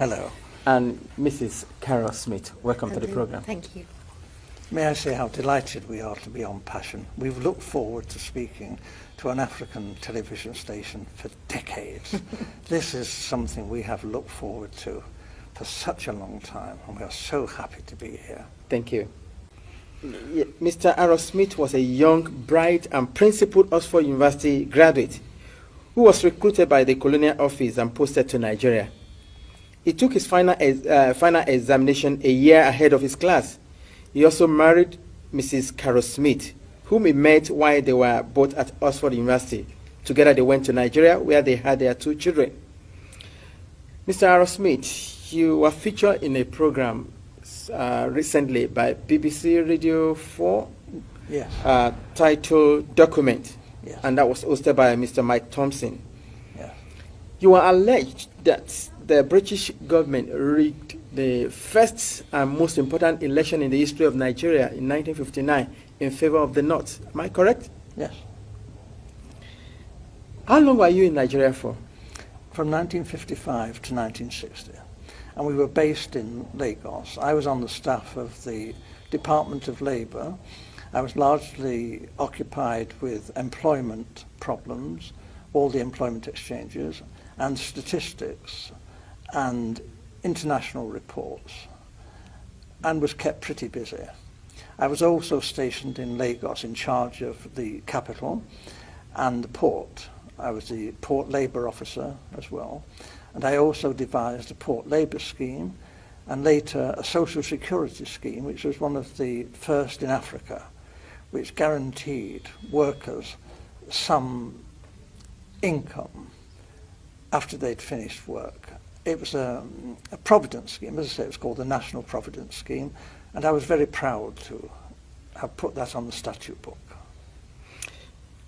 Hello. And Mrs. Carol Smith. Welcome to the program. Thank you. May I say how delighted we are to be on Passion. We've looked forward to speaking to an African television station for decades. This is something we have looked forward to for such a long time, and we are so happy to be here. Thank you. Mr. Aaron Smith was a young, bright, and principled Oxford University graduate who was recruited by the Colonial Office and posted to Nigeria. He took his final examination a year ahead of his class. He also married Mrs. Carol Smith, whom he met while they were both at Oxford University. Together they went to Nigeria, where they had their 2 children. Mr. Aaron Smith, you were featured in a program recently by BBC Radio 4, yes. Titled Document, yes. And that was hosted by Mr. Mike Thompson. Yes. You are alleged that the British government rigged the first and most important election in the history of Nigeria in 1959 in favor of the North. Am I correct? Yes. How long were you in Nigeria for? From 1955 to 1960. And we were based in Lagos. I was on the staff of the Department of Labour. I was largely occupied with employment problems, all the employment exchanges, and statistics, and international reports, and was kept pretty busy. I was also stationed in Lagos in charge of the capital and the port. I was the port labour officer as well, and I also devised a port labour scheme and later a social security scheme, which was one of the first in Africa, which guaranteed workers some income after they'd finished work. It was a providence scheme. As I say, it was called the National Providence Scheme, and I was very proud to have put that on the statute book.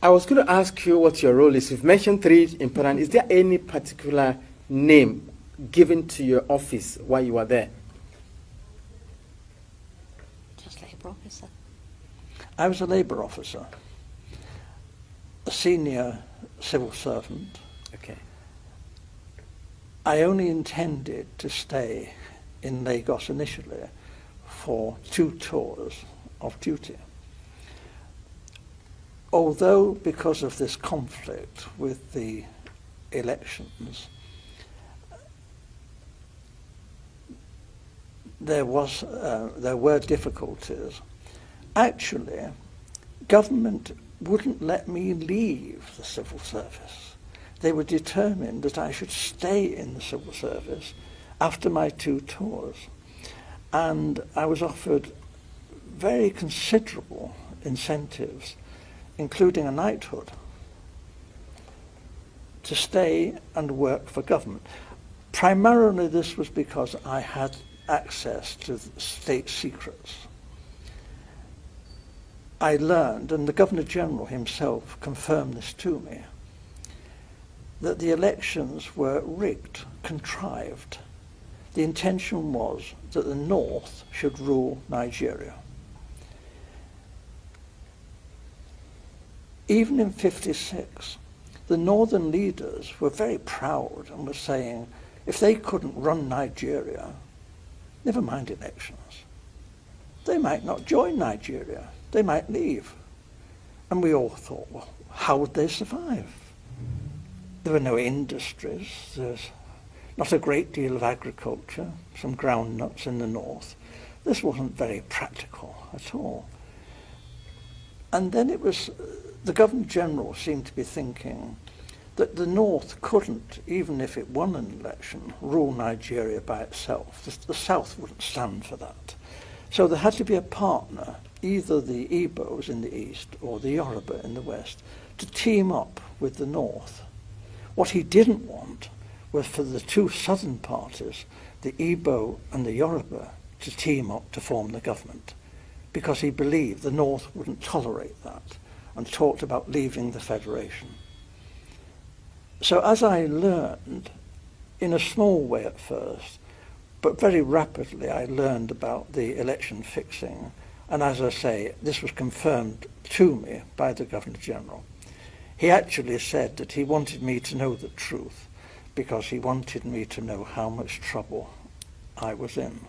I was going to ask you what your role is. You've mentioned 3 important. Is there any particular name given to your office while you were there? Just labour officer. I was a labour officer, a senior civil servant. Okay. I only intended to stay in Lagos initially for 2 tours of duty. Although, because of this conflict with the elections, there were difficulties. Actually, government wouldn't let me leave the civil service. They were determined that I should stay in the civil service after my 2 tours. And I was offered very considerable incentives, including a knighthood, to stay and work for government. Primarily this was because I had access to state secrets. I learned, and the Governor-General himself confirmed this to me, that the elections were rigged, contrived. The intention was that the North should rule Nigeria. Even in '56, the Northern leaders were very proud and were saying, if they couldn't run Nigeria, never mind elections, they might not join Nigeria, they might leave. And we all thought, well, how would they survive? There were no industries, there's not a great deal of agriculture, some groundnuts in the north. This wasn't very practical at all. And then it was, the Governor-General seemed to be thinking that the North couldn't, even if it won an election, rule Nigeria by itself. The South wouldn't stand for that. So there had to be a partner, either the Igbos in the east or the Yoruba in the west, to team up with the North. What he didn't want was for the 2 southern parties, the Igbo and the Yoruba, to team up to form the government, because he believed the North wouldn't tolerate that and talked about leaving the federation. So as I learned, in a small way at first, but very rapidly I learned about the election fixing, and as I say, this was confirmed to me by the Governor-General. He actually said that he wanted me to know the truth, because he wanted me to know how much trouble I was in.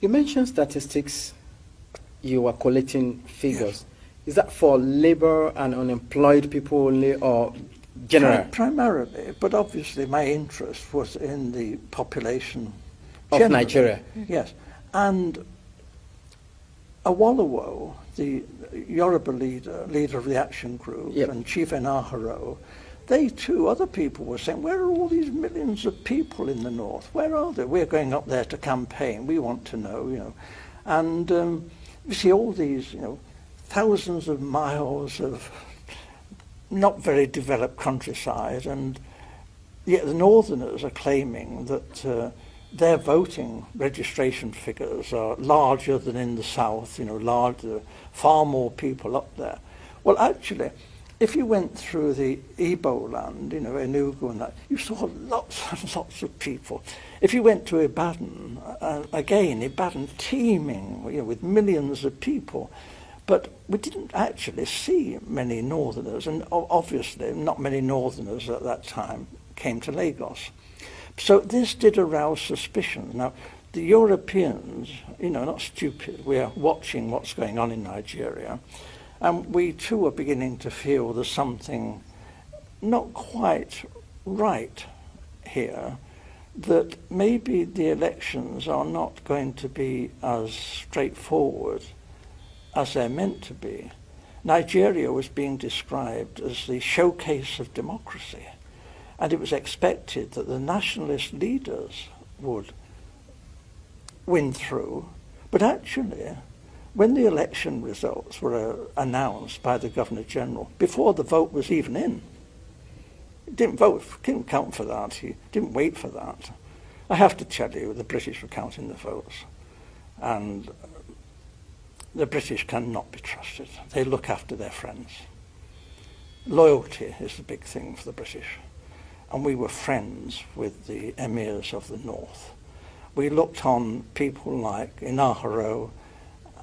You mentioned statistics. You were collecting figures. Yes. Is that for labor and unemployed people only, or general? Primarily, but obviously my interest was in the population of generally. Nigeria. Yes, and Awolowo, the Yoruba leader of the action group, yep. and Chief Enaharo, they too, other people were saying, where are all these millions of people in the north? Where are they? We're going up there to campaign. We want to know, you know. And you see all these, you know, thousands of miles of not very developed countryside, and yet the northerners are claiming that their voting registration figures are larger than in the south, you know, larger, far more people up there. Well, actually, if you went through the Igbo land, you know, Enugu and that, you saw lots and lots of people. If you went to Ibadan, again, Ibadan teeming, you know, with millions of people. But we didn't actually see many northerners, and obviously not many northerners at that time came to Lagos. So this did arouse suspicion. Now, the Europeans, you know, not stupid, we are watching what's going on in Nigeria, and we too are beginning to feel there's something not quite right here, that maybe the elections are not going to be as straightforward as they're meant to be. Nigeria was being described as the showcase of democracy, and it was expected that the nationalist leaders would win through. But actually, when the election results were announced by the Governor-General, before the vote was even in, he didn't vote, didn't count for that, he didn't wait for that. I have to tell you, the British were counting the votes, and the British cannot be trusted. They look after their friends. Loyalty is the big thing for the British. And we were friends with the emirs of the north. We looked on people like Enaharo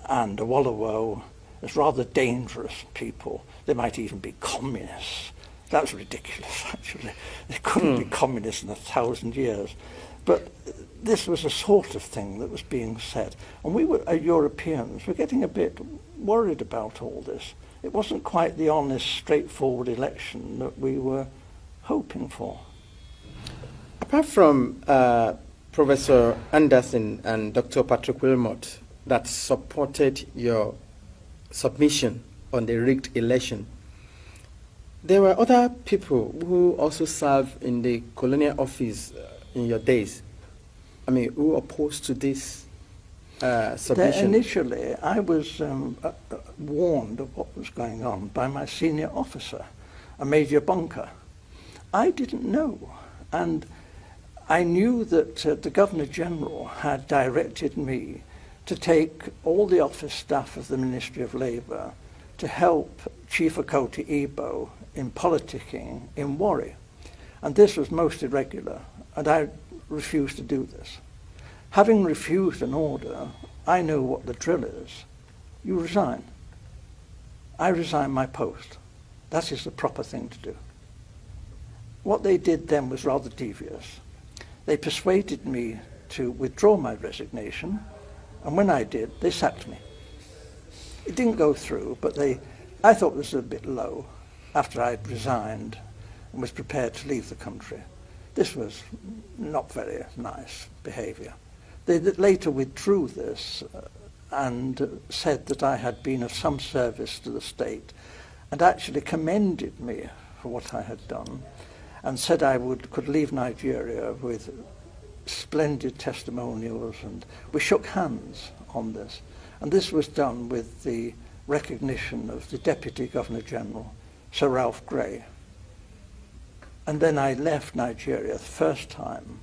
and Awolowo as rather dangerous people. They might even be communists. That's ridiculous, actually. They couldn't be communists in 1,000 years. But this was a sort of thing that was being said. And we were, Europeans, were getting a bit worried about all this. It wasn't quite the honest, straightforward election that we were hoping for. Apart from Professor Anderson and Dr. Patrick Wilmot that supported your submission on the rigged election, there were other people who also served in the colonial office in your days. I mean, who opposed to this submission? Initially, I was warned of what was going on by my senior officer, a Major Bunker. I didn't know, and I knew that the Governor-General had directed me to take all the office staff of the Ministry of Labour to help Chief Okoti Igbo in politicking in Warri. And this was most irregular, and I refused to do this. Having refused an order, I know what the drill is. You resign. I resign my post. That is the proper thing to do. What they did then was rather devious. They persuaded me to withdraw my resignation, and when I did, they sacked me. It didn't go through, but I thought this was a bit low after I'd resigned and was prepared to leave the country. This was not very nice behaviour. They later withdrew this and said that I had been of some service to the state, and actually commended me for what I had done, and said I could leave Nigeria with splendid testimonials, and we shook hands on this. And this was done with the recognition of the Deputy Governor-General, Sir Ralph Grey. And then I left Nigeria the first time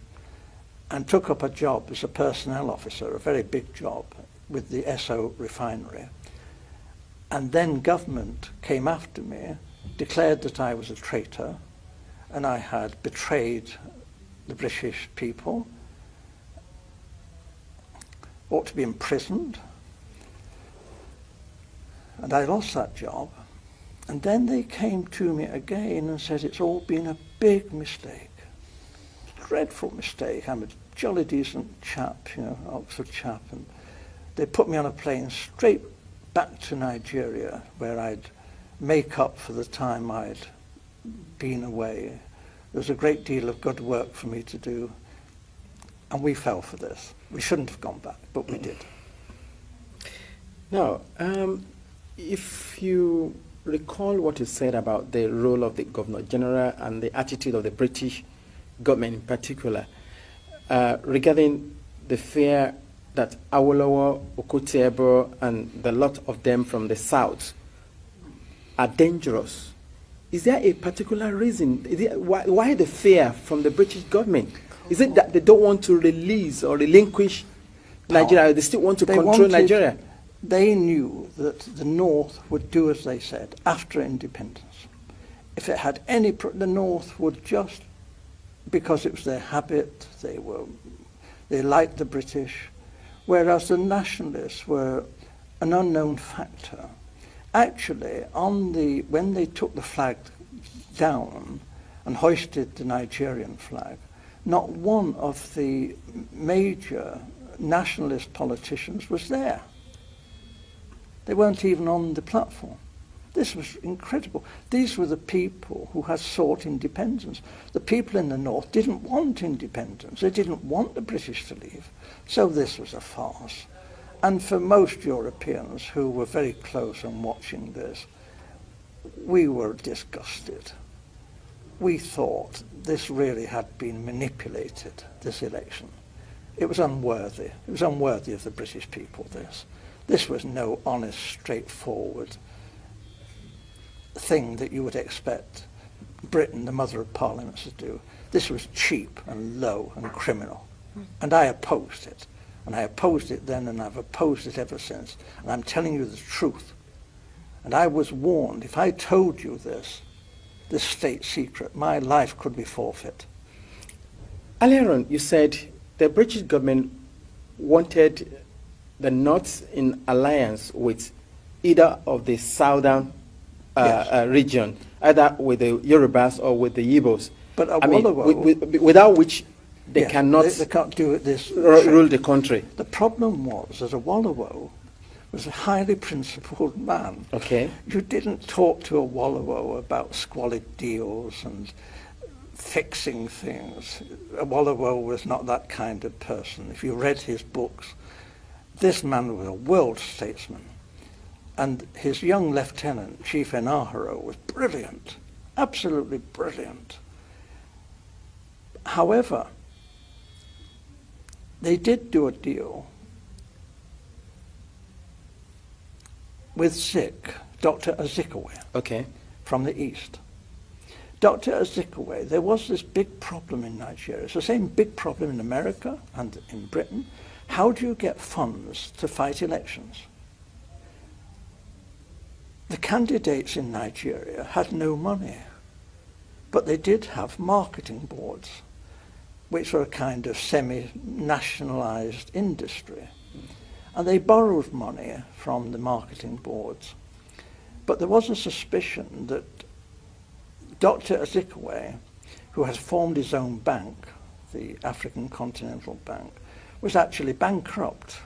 and took up a job as a personnel officer, a very big job, with the Esso refinery. And then government came after me, declared that I was a traitor, and I had betrayed the British people, ought to be imprisoned, and I lost that job. And then they came to me again and said it's all been a big mistake. Dreadful mistake. I'm a jolly decent chap, Oxford chap, and they put me on a plane straight back to Nigeria, where I'd make up for the time I'd been away. There was a great deal of good work for me to do, and we fell for this. We shouldn't have gone back, but we did. Now, if you recall what you said about the role of the Governor General and the attitude of the British government in particular, regarding the fear that Awolowo, Okotie-Eboh, and the lot of them from the south are dangerous, is there a particular reason? Why the fear from the British government? Is it that they don't want to release or relinquish Nigeria? They still want to control Nigeria? They knew that the North would do as they said after independence. If it had any, the North would just, because it was their habit, they liked the British, whereas the nationalists were an unknown factor. Actually, when they took the flag down and hoisted the Nigerian flag, not one of the major nationalist politicians was there. They weren't even on the platform. This was incredible. These were the people who had sought independence. The people in the North didn't want independence. They didn't want the British to leave. So this was a farce. And for most Europeans who were very close and watching this, we were disgusted. We thought this really had been manipulated, this election. It was unworthy. It was unworthy of the British people, this. This was no honest, straightforward thing that you would expect Britain, the mother of parliaments, to do. This was cheap and low and criminal. And I opposed it. And I opposed it then, and I've opposed it ever since. And I'm telling you the truth. And I was warned, if I told you this state secret, my life could be forfeit. Earlier on, you said the British government wanted the North in alliance with either of the southern region, either with the Yorubas or with the Igbos. But without which they cannot they can't do it rule the country. The problem was that Awolowo was a highly principled man. Okay. You didn't talk to Awolowo about squalid deals and fixing things. Awolowo was not that kind of person. If you read his books, this man was a world statesman. And his young lieutenant, Chief Enaharo, was brilliant, absolutely brilliant. However, they did do a deal with Zik, Dr. Azikiwe, okay, from the East. Dr. Azikiwe, there was this big problem in Nigeria. It's the same big problem in America and in Britain. How do you get funds to fight elections? The candidates in Nigeria had no money, but they did have marketing boards, which were a kind of semi-nationalized industry. And they borrowed money from the marketing boards. But there was a suspicion that Dr. Azikiwe, who has formed his own bank, the African Continental Bank, was actually bankrupt.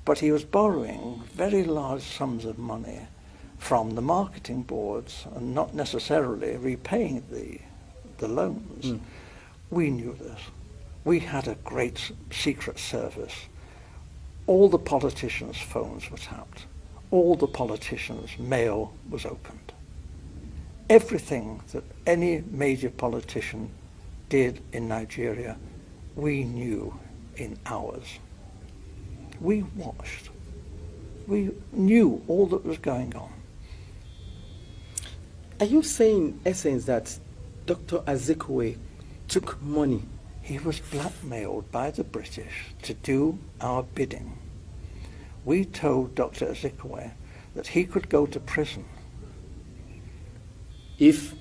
But he was borrowing very large sums of money from the marketing boards and not necessarily repaying the loans. Mm. We knew this. We had a great secret service. All the politicians' phones were tapped. All the politicians' mail was opened. Everything that any major politician did in Nigeria, we knew in hours. We watched. We knew all that was going on. Are you saying, in essence, that Dr. Azikiwe took money? He was blackmailed by the British to do our bidding. We told Dr. Azikiwe that he could go to prison if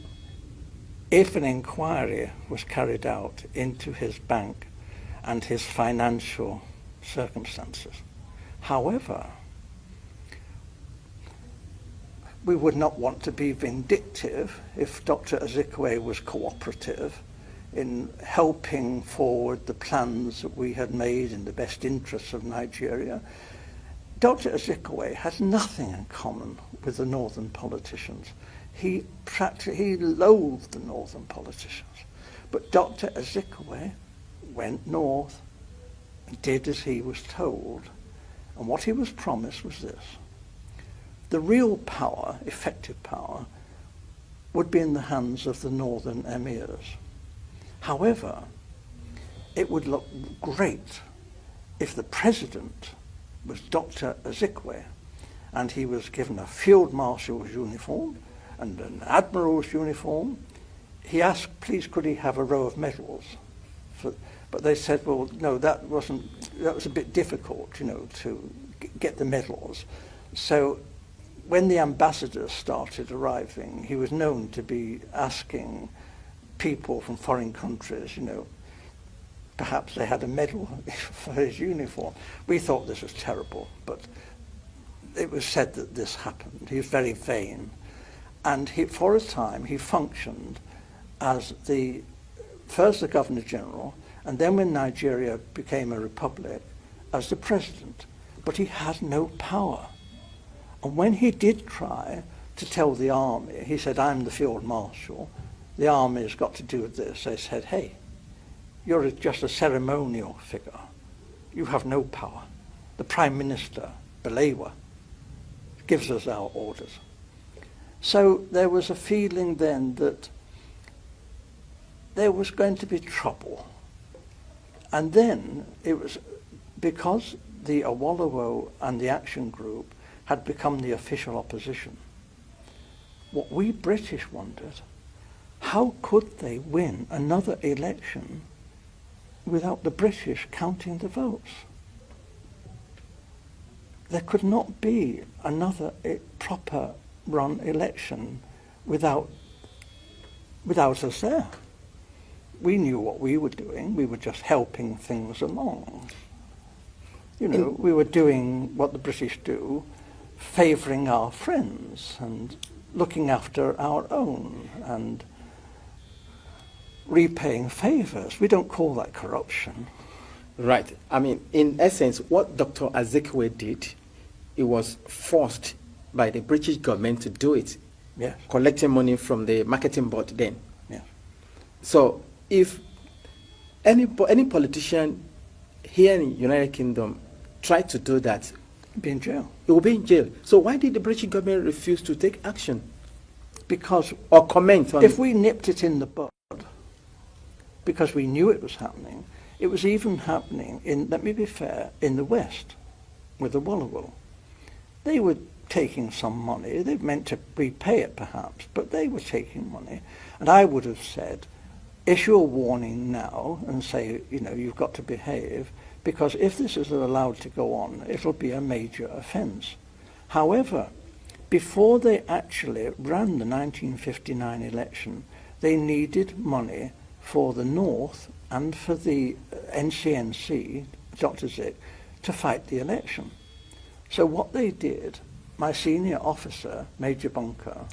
an inquiry was carried out into his bank and his financial circumstances. However, we would not want to be vindictive if Dr. Ezekwe was cooperative in helping forward the plans that we had made in the best interests of Nigeria. Dr. Ezekwe had nothing in common with the northern politicians. He loathed the northern politicians. But Dr. Ezekwe went north and did as he was told. And what he was promised was this: the real power, effective power, would be in the hands of the northern emirs. However, it would look great if the president was Dr. Ezekwe and he was given a field marshal's uniform and an admiral's uniform. He asked, please, could he have a row of medals? But they said, well, no, that was a bit difficult, to get the medals. So when the ambassadors started arriving, he was known to be asking people from foreign countries, perhaps they had a medal for his uniform. We thought this was terrible, but it was said that this happened. He was very vain. And for a time, he functioned as first the Governor General, and then when Nigeria became a republic, as the president. But he had no power. And when he did try to tell the army, he said, I'm the field marshal, the army has got to do with this. They said, hey, you're just a ceremonial figure. You have no power. The Prime Minister, Balewa, gives us our orders. So there was a feeling then that there was going to be trouble. And then it was because the Awolowo and the Action Group had become the official opposition. What we British wondered, how could they win another election without the British counting the votes? There could not be another proper run election without us there. We knew what we were doing. We were just helping things along. We were doing what the British do, favouring our friends and looking after our own and repaying favours. We don't call that corruption. Right. I mean, in essence, what Dr. Ezekwe did, it was forced by the British government to do it. Yes. Collecting money from the marketing board then. Yes. So if any politician here in the United Kingdom tried to do that, Be in jail. he will be in jail. So why did the British government refuse to take action Because or comment on if we nipped it in the bud, because we knew it was happening, it was even happening let me be fair, in the West, with the Awolowo. They were taking some money. They meant to repay it perhaps, but they were taking money. And I would have said, issue a warning now and say, you've got to behave, because if this is allowed to go on, it'll be a major offence. However, before they actually ran the 1959 election, they needed money for the North and for the NCNC, Dr. Zik, to fight the election. So what they did, my senior officer, Major Bunker,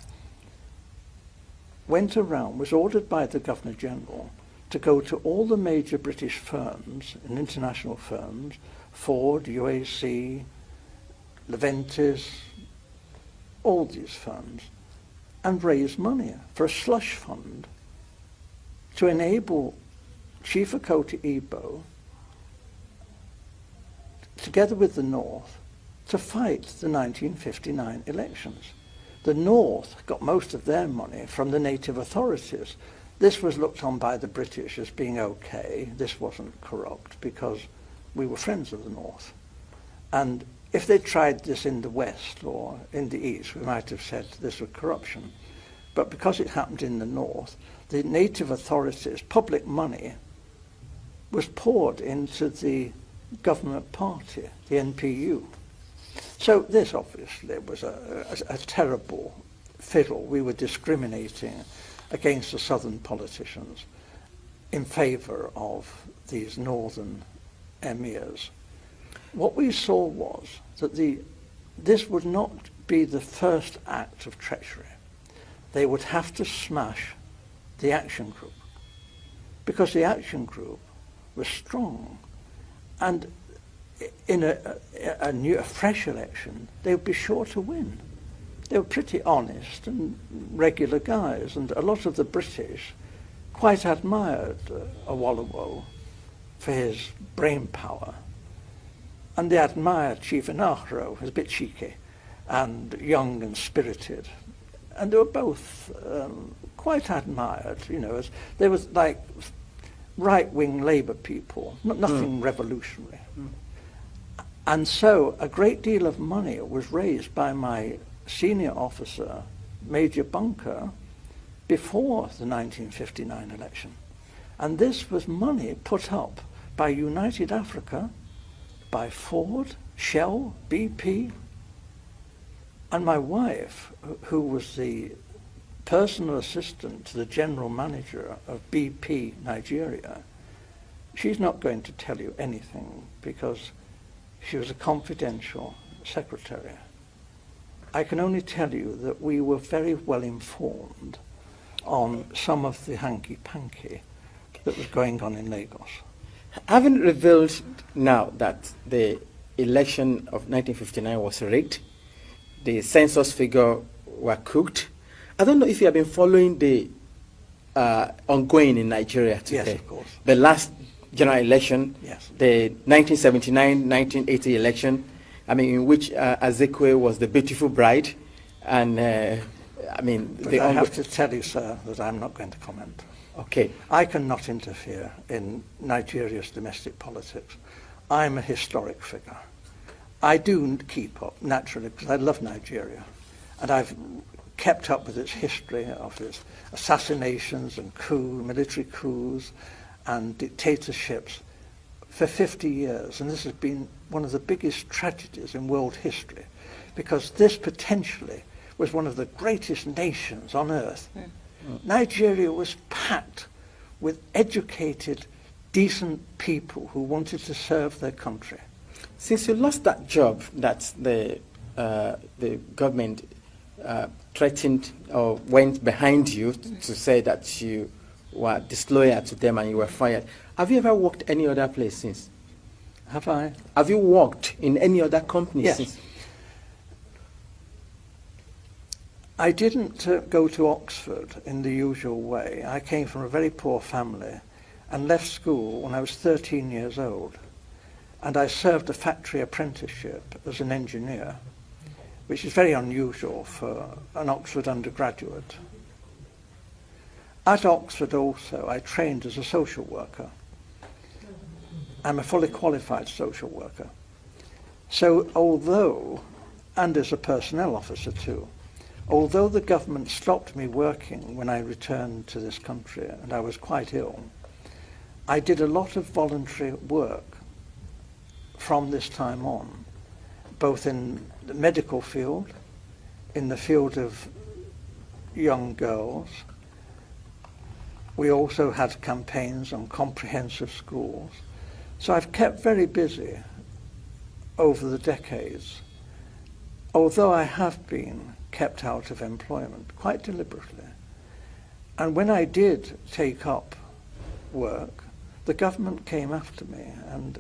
went around, was ordered by the Governor General to go to all the major British firms and international firms, Ford, UAC, Leventis, all these firms, and raise money for a slush fund to enable Chief Okoti Igbo, together with the North, to fight the 1959 elections. The North got most of their money from the native authorities. This was looked on by the British as being okay. This wasn't corrupt because we were friends of the North. And if they tried this in the West or in the East, we might have said this was corruption. But because it happened in the North, the native authorities, public money, was poured into the government party, the NPU. So this obviously was a terrible fiddle. We were discriminating against the southern politicians in favour of these northern emirs. What we saw was that the this would not be the first act of treachery. They would have to smash the Action Group, because the Action Group was strong, and in a fresh election, they would be sure to win. They were pretty honest and regular guys, and a lot of the British quite admired Awolowo for his brain power, and they admired Chief Inahro, who's a bit cheeky and young and spirited, and they were both quite admired, you know, as they were like right-wing Labour people, nothing revolutionary. And so a great deal of money was raised by my senior officer, Major Bunker, before the 1959 election. And this was money put up by United Africa, by Ford, Shell, BP, and my wife, who was the personal assistant to the general manager of BP Nigeria. She's not going to tell you anything because she was a confidential secretary. I can only tell you that we were very well informed on some of the hanky-panky that was going on in Lagos. Having revealed now that the election of 1959 was rigged, the census figure were cooked, I don't know if you have been following the ongoing in Nigeria today. Yes, of course. The last general election, yes. The 1979-1980 election, I mean, in which Azekwe was the beautiful bride, and I mean... But I have to tell you, sir, that I'm not going to comment. Okay. I cannot interfere in Nigeria's domestic politics. I'm a historic figure. I do keep up, naturally, because I love Nigeria, and I've kept up with its history of its assassinations and military coups and dictatorships for 50 years. And this has been one of the biggest tragedies in world history, because this potentially was one of the greatest nations on earth. Nigeria was packed with educated, decent people who wanted to serve their country. Since you lost that job that the government threatened or went behind you to say that you were disloyal to them and you were fired, have you ever worked any other place since? Have I? Have you worked in any other company Yes. since? I didn't go to Oxford in the usual way. I came from a very poor family and left school when I was 13 years old. And I served a factory apprenticeship as an engineer, which is very unusual for an Oxford undergraduate. At Oxford also, I trained as a social worker. I'm a fully qualified social worker. So although, and as a personnel officer too, although the government stopped me working when I returned to this country and I was quite ill, I did a lot of voluntary work from this time on, both in the medical field, in the field of young girls. We also had campaigns on comprehensive schools. So I've kept very busy over the decades, although I have been kept out of employment quite deliberately. And when I did take up work, the government came after me and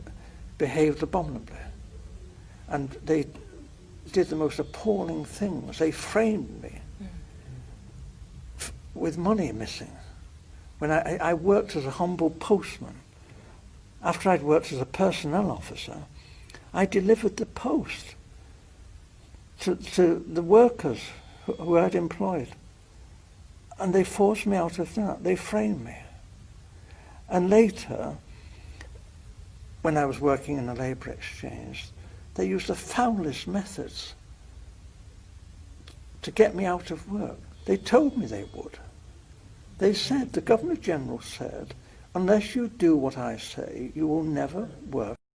behaved abominably. And they did the most appalling things. They framed me with money missing. When I worked as a humble postman, after I'd worked as a personnel officer, I delivered the post to the workers who I'd employed. And they forced me out of that. They framed me. And later, when I was working in a labour exchange, they used the foulest methods to get me out of work. They told me they would. They said, the Governor General said, unless you do what I say, you will never work